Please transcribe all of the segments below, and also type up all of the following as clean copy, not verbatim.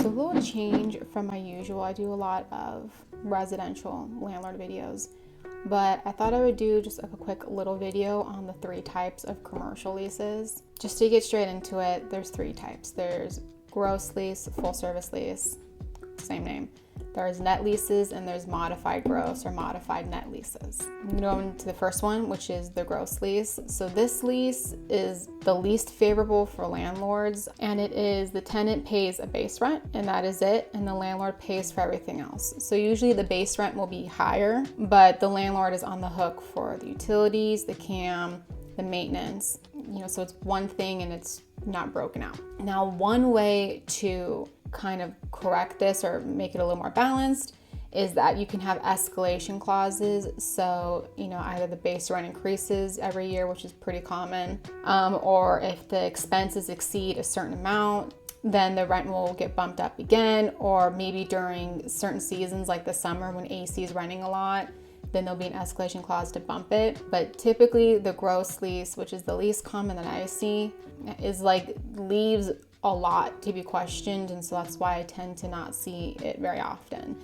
a little change from my usual. I do a lot of residential landlord videos, but I thought I would do just a quick little video on the 3 types of commercial leases. Just to get straight into it, there's 3 types. There's gross lease, full service lease, same name. There's net leases, and there's modified gross or modified net leases. I'm gonna go into the first one, which is the gross lease. So this lease is the least favorable for landlords, and it is the tenant pays a base rent, and that is it, and the landlord pays for everything else. So usually the base rent will be higher, but the landlord is on the hook for the utilities, the CAM, the maintenance, so it's one thing and it's not broken out. Now, one way to kind of correct this or make it a little more balanced is that you can have escalation clauses. So, either the base rent increases every year, which is pretty common, or if the expenses exceed a certain amount, then the rent will get bumped up again, or maybe during certain seasons like the summer when AC is running a lot, then there'll be an escalation clause to bump it. But typically the gross lease, which is the least common that I see, is leaves a lot to be questioned, and so that's why I tend to not see it very often,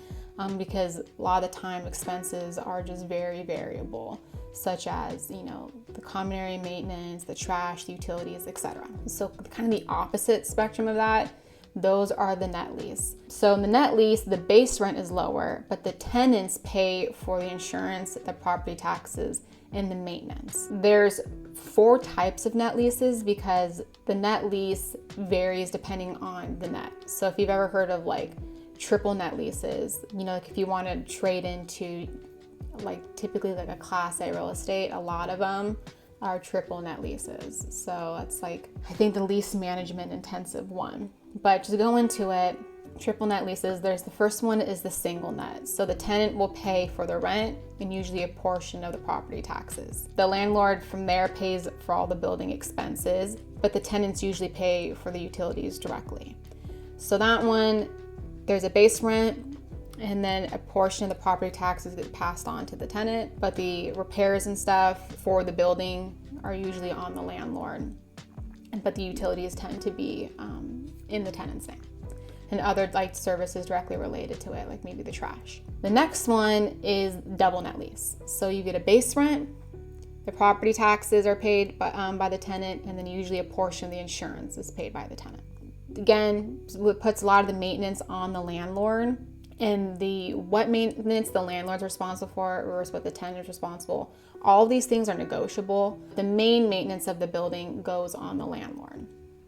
because a lot of the time expenses are just very variable, such as the common area maintenance, the trash, the utilities, etc. So kind of the opposite spectrum of that, those are the net lease. So in the net lease, the base rent is lower, but the tenants pay for the insurance, the property taxes, and the maintenance. There's 4 types of net leases because the net lease varies depending on the net. So if you've ever heard of triple net leases, if you want to trade into typically a class A real estate, a lot of them are triple net leases. So that's I think the least management intensive one. But to go into it, triple net leases, there's the first one is the single net. So the tenant will pay for the rent and usually a portion of the property taxes. The landlord from there pays for all the building expenses, but the tenants usually pay for the utilities directly. So that one, there's a base rent, and then a portion of the property taxes get passed on to the tenant, but the repairs and stuff for the building are usually on the landlord, but the utilities tend to be in the tenant's name, and other services directly related to it, like maybe the trash. The next one is double net lease. So you get a base rent, the property taxes are paid by the tenant, and then usually a portion of the insurance is paid by the tenant. Again, it puts a lot of the maintenance on the landlord, and what maintenance the landlord's responsible for versus what the tenant is responsible. All of these things are negotiable. The main maintenance of the building goes on the landlord.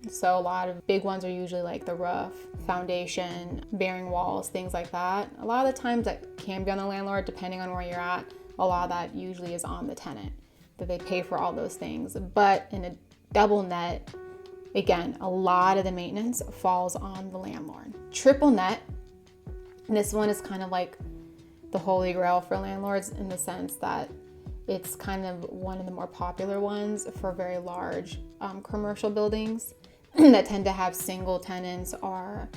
So a lot of big ones are usually the roof, foundation, bearing walls, things like that. A lot of the times that can be on the landlord depending on where you're at. A lot of that usually is on the tenant, that they pay for all those things. But in a double net, again, a lot of the maintenance falls on the landlord. Triple net, and this one is kind of like the holy grail for landlords in the sense that it's kind of one of the more popular ones for very large commercial buildings that tend to have single tenants or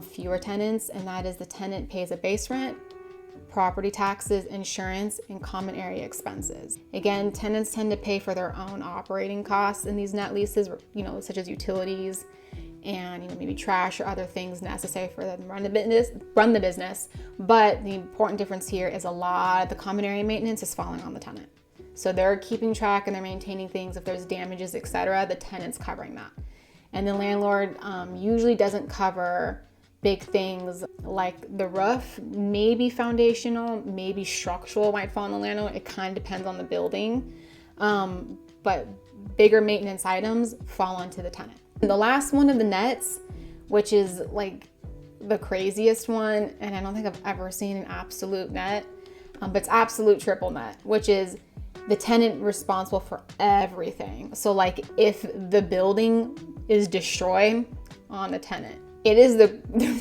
fewer tenants, and that is the tenant pays a base rent, property taxes, insurance, and common area expenses. Again, tenants tend to pay for their own operating costs in these net leases, such as utilities and maybe trash or other things necessary for them to run the business. But the important difference here is a lot of the common area maintenance is falling on the tenant. So they're keeping track and they're maintaining things. If there's damages, etc., the tenant's covering that. And the landlord usually doesn't cover big things like the roof, maybe foundational, maybe structural might fall on the landlord. It kind of depends on the building. But bigger maintenance items fall onto the tenant. And the last one of the nets, which is the craziest one, and I don't think I've ever seen an absolute net, but it's absolute triple net, which is the tenant responsible for everything. So if the building is destroyed, on the tenant. It is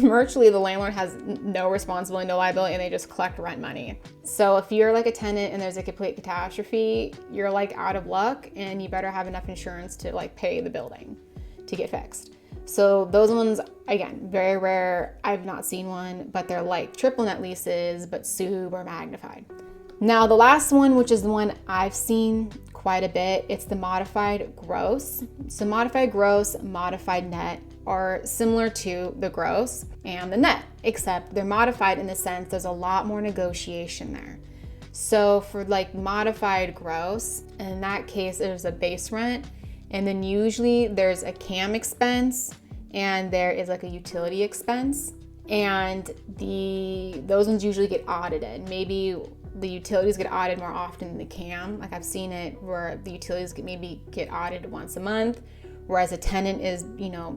virtually the landlord has no responsibility, no liability, and they just collect rent money. So if you're a tenant and there's a complete catastrophe, you're out of luck, and you better have enough insurance to pay the building to get fixed. So those ones, again, very rare. I've not seen one, but they're triple net leases, but super magnified. Now the last one, which is the one I've seen quite a bit, it's the modified gross. So modified gross, modified net, are similar to the gross and the net, except they're modified in the sense there's a lot more negotiation there. So for like modified gross, in that case, there's a base rent, and then usually there's a CAM expense and there is like a utility expense, and those ones usually get audited. Maybe the utilities get audited more often than the CAM. Like I've seen it where the utilities get audited once a month, whereas a tenant is,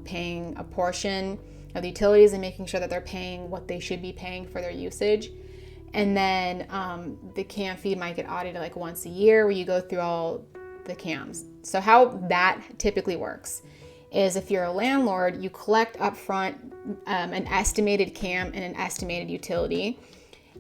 paying a portion of the utilities and making sure that they're paying what they should be paying for their usage. And then the CAM fee might get audited like once a year, where you go through all the CAMs. So how that typically works is, if you're a landlord, you collect upfront an estimated CAM and an estimated utility.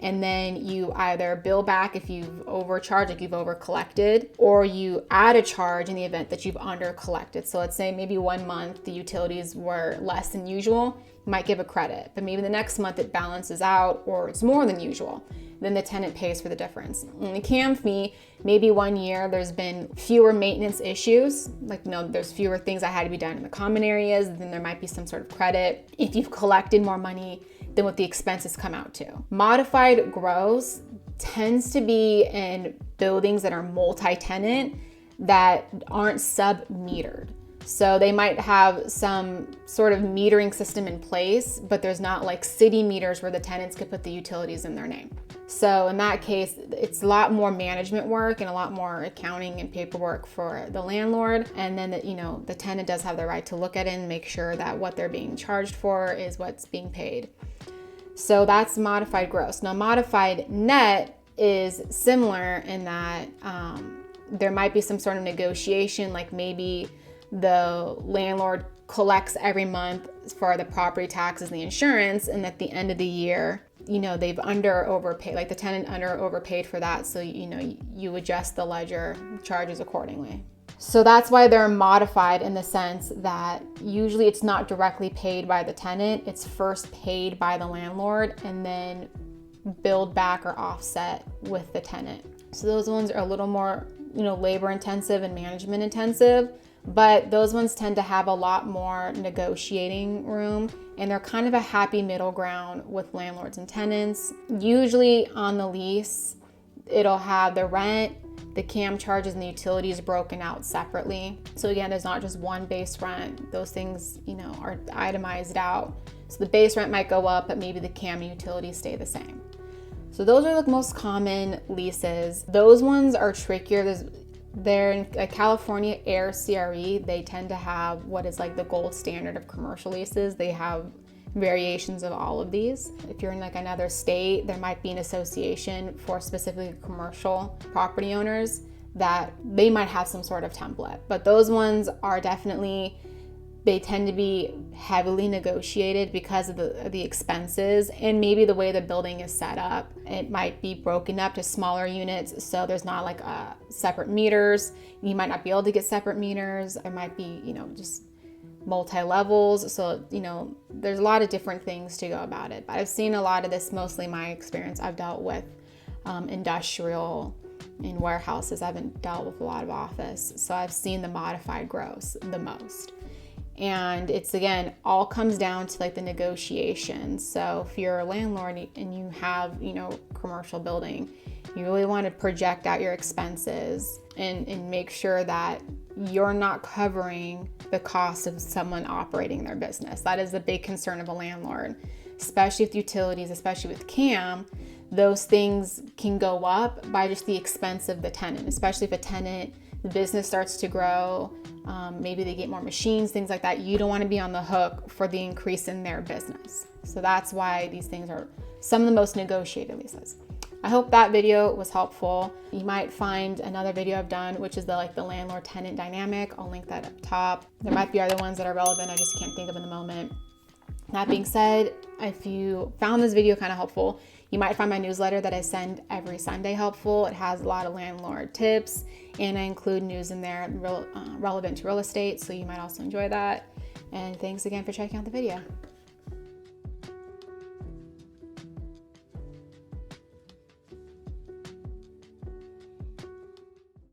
And then you either bill back if you've overcharged, like you've over collected, or you add a charge in the event that you've under collected. So let's say maybe 1 month the utilities were less than usual, you might give a credit, but maybe the next month it balances out or it's more than usual. Then the tenant pays for the difference. And the CAM fee, maybe 1 year there's been fewer maintenance issues, like there's fewer things that had to be done in the common areas, then there might be some sort of credit. If you've collected more money than what the expenses come out to. Modified gross tends to be in buildings that are multi-tenant that aren't sub-metered. So they might have some sort of metering system in place, but there's not like city meters where the tenants could put the utilities in their name. So in that case, it's a lot more management work and a lot more accounting and paperwork for the landlord. And then the tenant does have the right to look at it and make sure that what they're being charged for is what's being paid. So that's modified gross. Now modified net is similar in that there might be some sort of negotiation, like maybe the landlord collects every month for the property taxes and the insurance, and at the end of the year, they've overpaid, like the tenant overpaid for that, so you adjust the ledger charges accordingly. So that's why they're modified, in the sense that usually it's not directly paid by the tenant, it's first paid by the landlord and then billed back or offset with the tenant. So those ones are a little more, labor intensive and management intensive, but those ones tend to have a lot more negotiating room, and they're kind of a happy middle ground with landlords and tenants. Usually on the lease, it'll have the rent, the CAM charges, and the utilities broken out separately. So again, there's not just one base rent. Those things, are itemized out. So the base rent might go up, but maybe the CAM and utilities stay the same. So those are the most common leases. Those ones are trickier. They're in California Air CRE. They tend to have what is like the gold standard of commercial leases. They have variations of all of these. If you're in like another state, there might be an association for specifically commercial property owners that they might have some sort of template. But those ones are definitely, they tend to be heavily negotiated because of the expenses and maybe the way the building is set up. It might be broken up to smaller units, so there's not like separate meters. You might not be able to get separate meters. There might be, just multi-levels. So, there's a lot of different things to go about it. But I've seen a lot of this, mostly my experience. I've dealt with industrial and warehouses. I haven't dealt with a lot of office. So I've seen the modified gross the most. And it's, again, all comes down to like the negotiation. So if you're a landlord and you have, commercial building, you really want to project out your expenses and make sure that you're not covering the cost of someone operating their business. That is a big concern of a landlord, especially with utilities, especially with CAM. Those things can go up by just the expense of the tenant, especially if the business starts to grow, maybe they get more machines, things like that. You don't want to be on the hook for the increase in their business. So that's why these things are some of the most negotiated leases. I hope that video was helpful. You might find another video I've done, which is the landlord-tenant dynamic. I'll link that up top. There might be other ones that are relevant. I just can't think of in the moment. That being said, if you found this video kind of helpful, you might find my newsletter that I send every Sunday helpful. It has a lot of landlord tips, and I include news in there relevant to real estate, so you might also enjoy that. And thanks again for checking out the video.